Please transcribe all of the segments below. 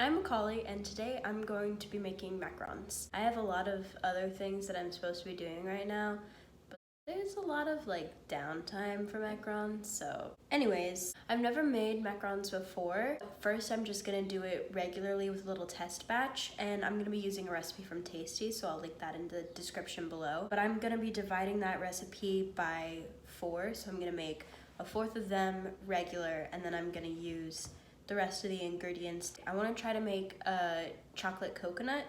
I'm Macaulay, and today I'm going to be making macarons. I have a lot of other things that I'm supposed to be doing right now, but there's a lot of downtime for macarons, so. Anyways, I've never made macarons before. First, I'm just gonna do it regularly with a little test batch, and I'm gonna be using a recipe from Tasty, so I'll link that in the description below. But I'm gonna be dividing that recipe by 4, so I'm gonna make a 1/4 of them regular, and then I'm gonna use the rest of the ingredients. I want to try to make a chocolate coconut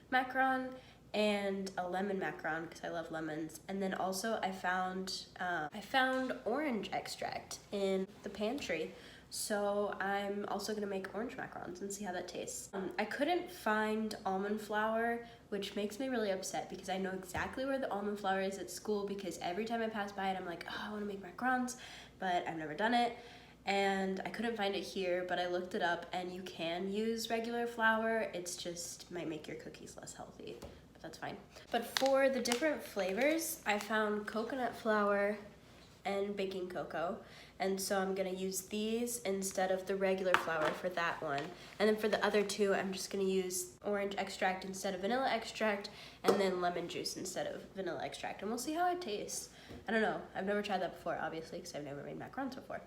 macaron and a lemon macaron because I love lemons. And then also I found orange extract in the pantry, so I'm also gonna make orange macarons and see how that tastes. I couldn't find almond flour, which makes me really upset because I know exactly where the almond flour is at school, because every time I pass by it I'm like, oh, I want to make macarons, but I've never done it. And I couldn't find it here, but I looked it up and you can use regular flour. It's just might make your cookies less healthy, but that's fine. But for the different flavors, I found coconut flour and baking cocoa. And so I'm gonna use these instead of the regular flour for that one. And then for the other two, I'm just gonna use orange extract instead of vanilla extract, and then lemon juice instead of vanilla extract. And we'll see how it tastes. I don't know, I've never tried that before, obviously, because I've never made macarons before.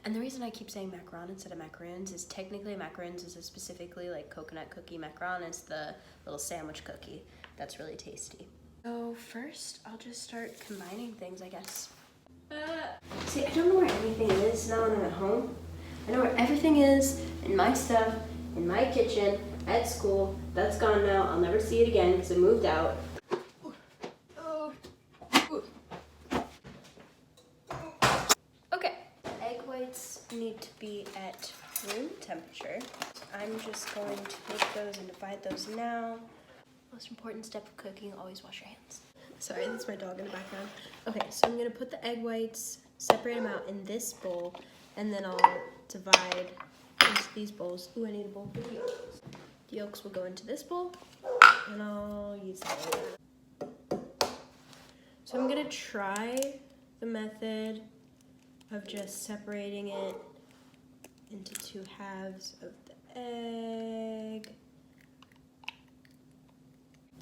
And the reason I keep saying macaron instead of macarons is technically macarons is a specifically coconut cookie. Macaron is the little sandwich cookie that's really tasty. So first, I'll just start combining things, I guess. See, I don't know where anything is now that I'm at home. I know where everything is in my stuff, in my kitchen, at school. That's gone now. I'll never see it again because I moved out. Okay, egg whites need to be at room temperature. I'm just going to make those and divide those now. Most important step of cooking, always wash your hands. Sorry, that's my dog in the background. Okay, so I'm gonna put the egg whites, separate them out in this bowl, and then I'll divide into these bowls. Ooh, I need a bowl for the yolks. The yolks will go into this bowl, and I'll use that. So I'm gonna try the method of just separating it into 2 halves of the egg.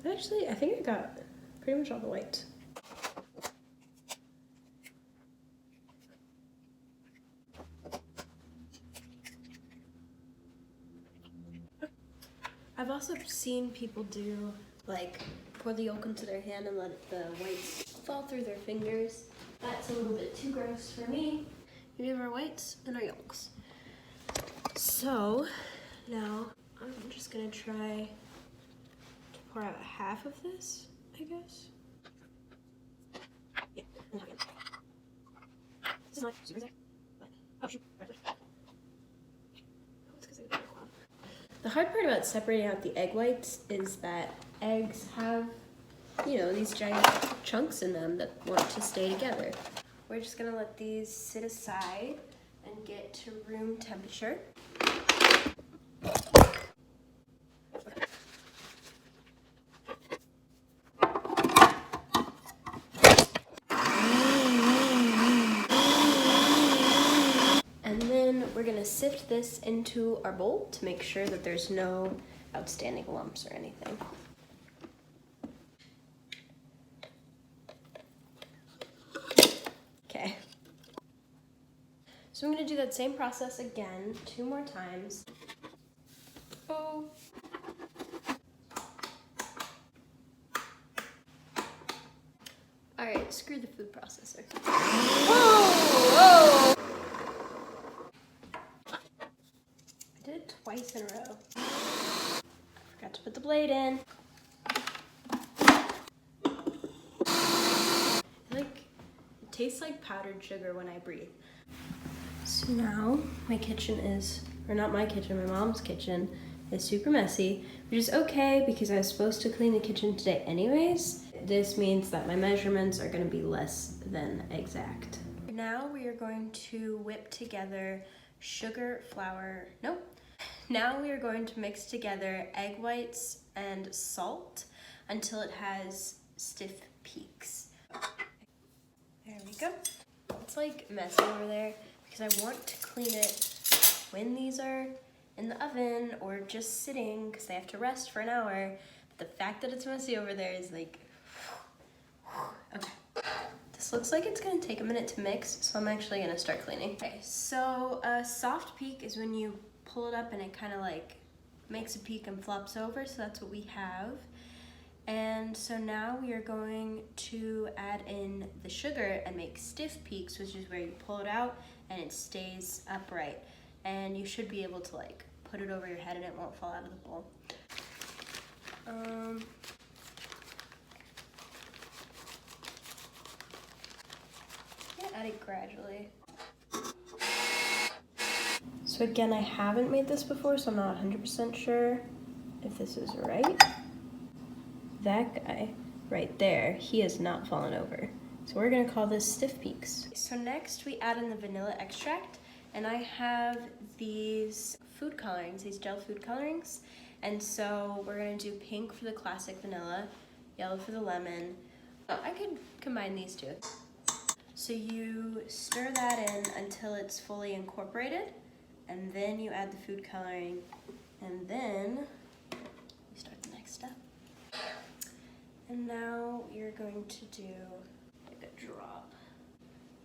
Actually, I think I got pretty much all the whites. I've also seen people do pour the yolk into their hand and let the whites fall through their fingers. That's a little bit too gross for me. We have our whites and our yolks. So now I'm just gonna try to pour out half of this, I guess. Yeah. This is not super exact, but oh shoot. The hard part about separating out the egg whites is that eggs have, these giant chunks in them that want to stay together. We're just gonna let these sit aside and get to room temperature. And then we're gonna sift this into our bowl to make sure that there's no outstanding lumps or anything. Okay. So I'm gonna do that same process again 2 more times. Oh. All right, screw the food processor. Whoa! I did it twice in a row. I forgot to put the blade in. It tastes like powdered sugar when I breathe. So now my kitchen is, or not my kitchen, my mom's kitchen is super messy, which is okay because I was supposed to clean the kitchen today anyways. This means that my measurements are gonna be less than exact. Now we are going to whip together Now we are going to mix together egg whites and salt until it has stiff peaks. There we go. It's messy over there because I want to clean it when these are in the oven or just sitting because they have to rest for an hour. But the fact that it's messy over there is like, okay. This looks like it's gonna take a minute to mix, so I'm actually gonna start cleaning. Okay, so a soft peak is when you pull it up and it kind of like makes a peak and flops over, so that's what we have. And so now we are going to add in the sugar and make stiff peaks, which is where you pull it out and it stays upright. And you should be able to like put it over your head and it won't fall out of the bowl. Add it gradually. So again, I haven't made this before, so I'm not 100% sure if this is right. That guy right there, he has not fallen over. So we're gonna call this stiff peaks. So next we add in the vanilla extract, and I have these food colorings, these gel food colorings. And so we're gonna do pink for the classic vanilla, yellow for the lemon. Oh, I could combine these two. So you stir that in until it's fully incorporated, and then you add the food coloring, and then you start the next step. And now you're going to do like a drop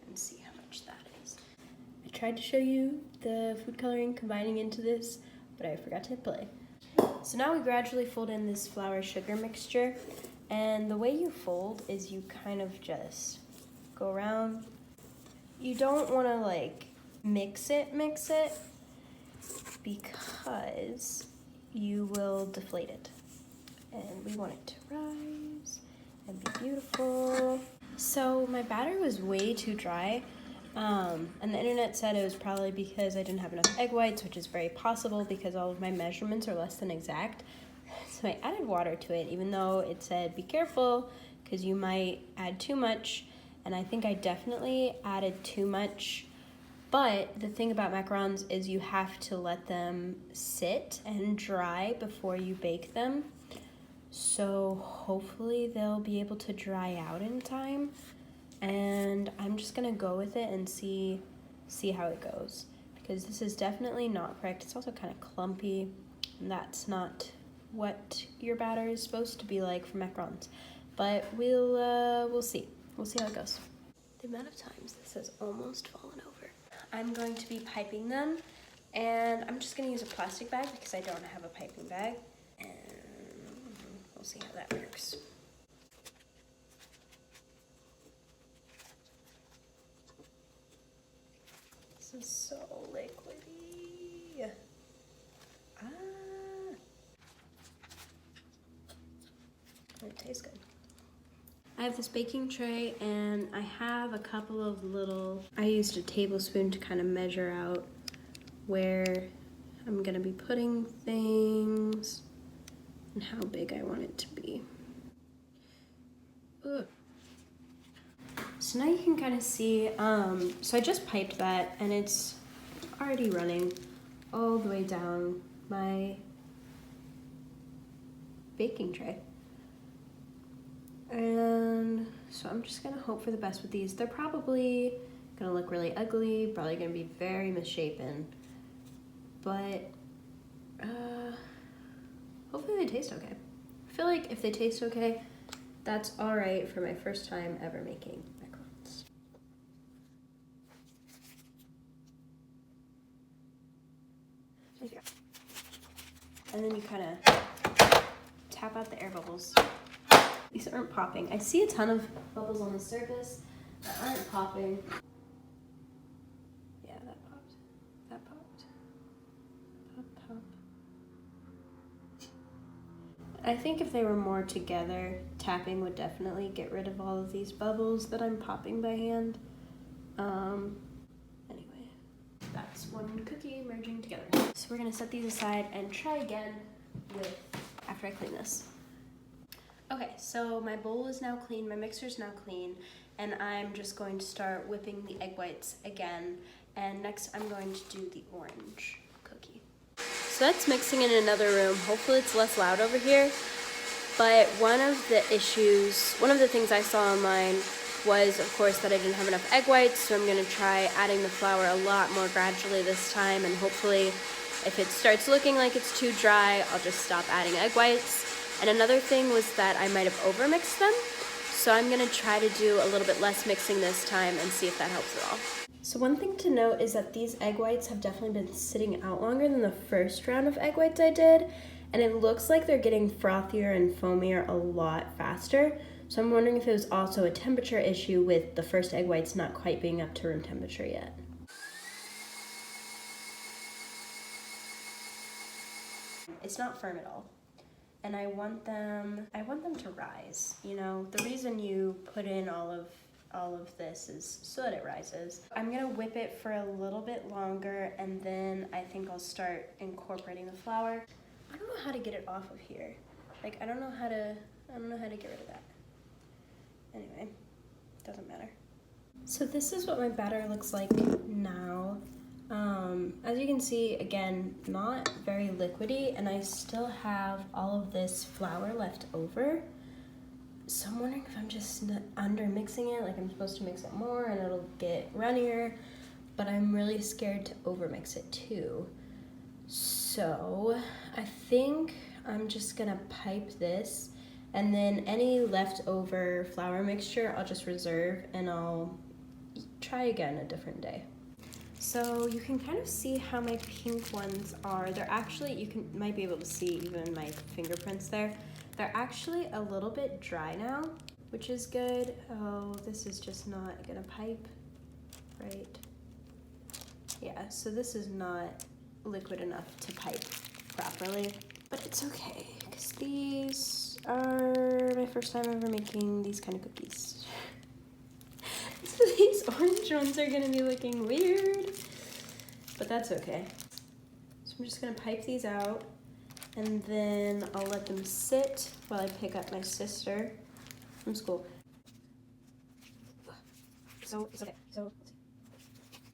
and see how much that is. I tried to show you the food coloring combining into this, but I forgot to hit play. So now we gradually fold in this flour sugar mixture, and the way you fold is you kind of just go around. You don't want to like mix it, because you will deflate it. And we want it to rise and be beautiful. So my batter was way too dry, and the internet said it was probably because I didn't have enough egg whites, which is very possible because all of my measurements are less than exact. So I added water to it, even though it said be careful because you might add too much, and I think I definitely added too much. But the thing about macarons is you have to let them sit and dry before you bake them. So hopefully they'll be able to dry out in time. And I'm just gonna go with it and see how it goes. Because this is definitely not correct. It's also kind of clumpy. And that's not what your batter is supposed to be like for macarons. But we'll see. We'll see how it goes. The amount of times this has almost fallen over. I'm going to be piping them, and I'm just gonna use a plastic bag because I don't have a piping bag, and we'll see how that works. This is so liquidy. It tastes good. I have this baking tray, and I have a couple of I used a tablespoon to kind of measure out where I'm gonna be putting things and how big I want it to be. Ugh. So now you can kind of see, so I just piped that, and it's already running all the way down my baking tray. And so I'm just gonna hope for the best with these. They're probably gonna look really ugly, probably gonna be very misshapen, but hopefully they taste okay. I feel like if they taste okay, that's all right for my first time ever making macarons. And then you kind of tap out the air bubbles. These aren't popping. I see a ton of bubbles on the surface that aren't popping. Yeah, that popped. That popped. Pop, pop. I think if they were more together, tapping would definitely get rid of all of these bubbles that I'm popping by hand. Anyway, that's one cookie merging together. So we're gonna set these aside and try again after I clean this. Okay, so my bowl is now clean, my mixer's now clean, and I'm just going to start whipping the egg whites again. And next I'm going to do the orange cookie. So that's mixing in another room. Hopefully it's less loud over here. But one of the things I saw online was, of course, that I didn't have enough egg whites, so I'm gonna try adding the flour a lot more gradually this time, and hopefully If it starts looking like it's too dry, I'll just stop adding egg whites. And another thing was that I might have overmixed them. So I'm gonna try to do a little bit less mixing this time and see if that helps at all. So one thing to note is that these egg whites have definitely been sitting out longer than the first round of egg whites I did. And it looks like they're getting frothier and foamier a lot faster. So I'm wondering if it was also a temperature issue with the first egg whites not quite being up to room temperature yet. It's not firm at all. And I want them to rise. You know, the reason you put in all of this is so that it rises. I'm gonna whip it for a little bit longer, and then I think I'll start incorporating the flour. I don't know how to get it off of here. Like, I don't know how to get rid of that. Anyway, doesn't matter. So this is what my batter looks like now. As you can see, again, not very liquidy, and I still have all of this flour left over. So I'm wondering if I'm just under mixing it, like I'm supposed to mix it more and it'll get runnier, but I'm really scared to over mix it too. So I think I'm just gonna pipe this, and then any leftover flour mixture I'll just reserve and I'll try again a different day. So you can kind of see how my pink ones are. They're actually, might be able to see even my fingerprints there. They're actually a little bit dry now, which is good. Oh, this is just not gonna pipe, right? Yeah, so this is not liquid enough to pipe properly, but it's okay, because these are my first time ever making these kind of cookies. So these orange ones are gonna be looking weird, but that's okay. So I'm just gonna pipe these out, and then I'll let them sit while I pick up my sister from school. So it's okay. So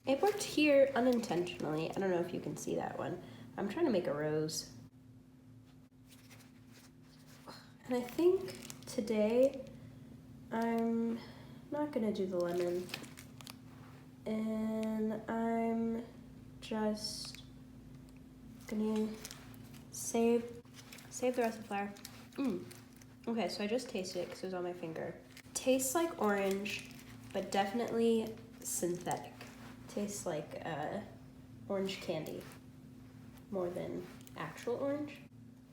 it worked here unintentionally. I don't know if you can see that one. I'm trying to make a rose. And I think today I'm not gonna do the lemon, and I'm just gonna save the rest of the flour. Okay, so I just tasted it because it was on my finger. Tastes like orange, but definitely synthetic. Tastes like orange candy more than actual orange,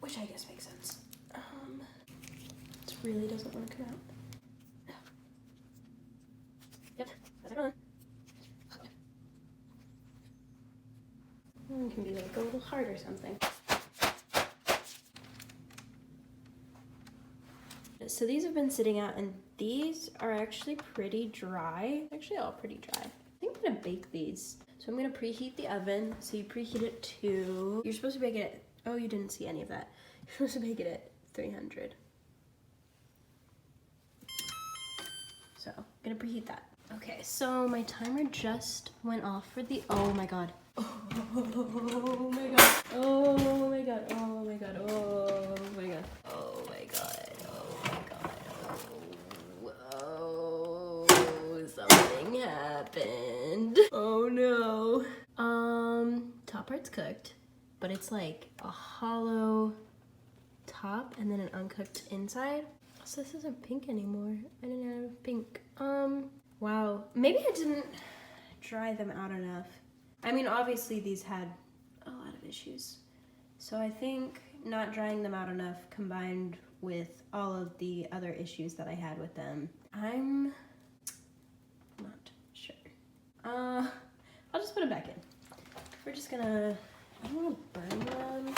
which I guess makes sense. It really doesn't want to come out. Yep, that's it on. It can be like a little hard or something. So these have been sitting out, and these are actually pretty dry. Actually all pretty dry. I think I'm gonna bake these. So I'm gonna preheat the oven. So you preheat it to, you're supposed to bake it at, oh, you didn't see any of that. You're supposed to bake it at 300. So I'm gonna preheat that. Okay, so my timer just went off for the, oh my god. Oh my god. Oh my god. Oh my god. Oh my god. Oh my god. Oh my god. Oh, something happened. Oh no. Top part's cooked, but it's like a hollow top and then an uncooked inside. So this isn't pink anymore. I didn't have pink. Wow. Maybe I didn't dry them out enough. I mean, obviously these had a lot of issues. So I think not drying them out enough combined with all of the other issues that I had with them, I'm not sure. I'll just put them back in. We're just gonna, I don't wanna burn them.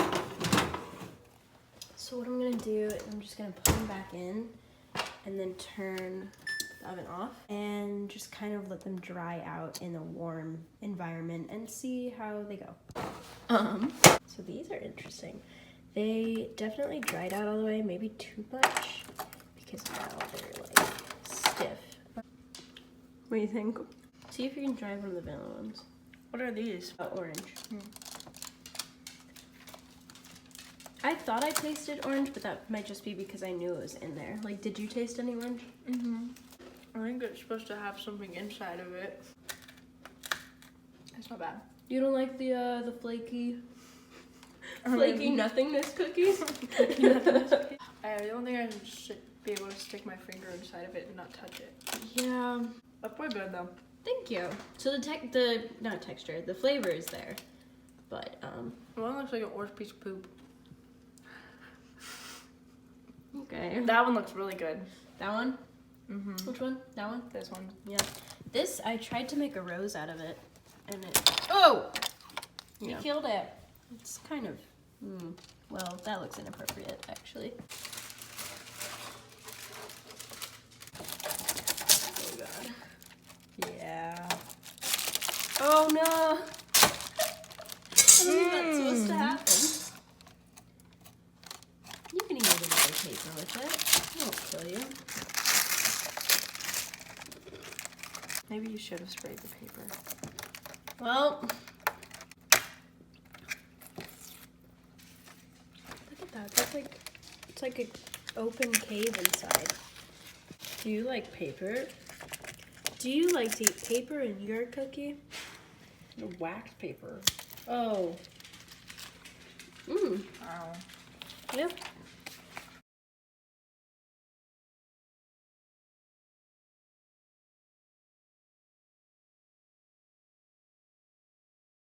So what I'm gonna do is I'm just gonna put them back in and then turn the oven off and just kind of let them dry out in a warm environment and see how they go. So these are interesting. They definitely dried out all the way, maybe too much, because now they're like stiff. What do you think? See if you can try one of the vanilla ones. What are these? Orange. I thought I tasted orange, but that might just be because I knew it was in there. Like, did you taste any orange? I think it's supposed to have something inside of it. It's not bad. You don't like the flaky? Flaky nothingness cookies. I don't think I should be able to stick my finger inside of it and not touch it. Yeah. That's pretty good though. Thank you. So not texture, the flavor is there, but One looks like an orange piece of poop. okay. That one looks really good. That one? Mm-hmm. Which one? That one? This one. Yeah. This, I tried to make a rose out of it, and it. Oh! You Yeah. killed it. It's kind of. Well, that looks inappropriate, actually. Oh god. Yeah. Oh no! I don't think that's supposed to happen. You can eat a little bit of paper with it. It won't kill you. Maybe you should have sprayed the paper. Well, look at that. That's like, it's like an open cave inside. Do you like paper? Do you like to eat paper in your cookie? The wax paper. Oh. Ow. Yep.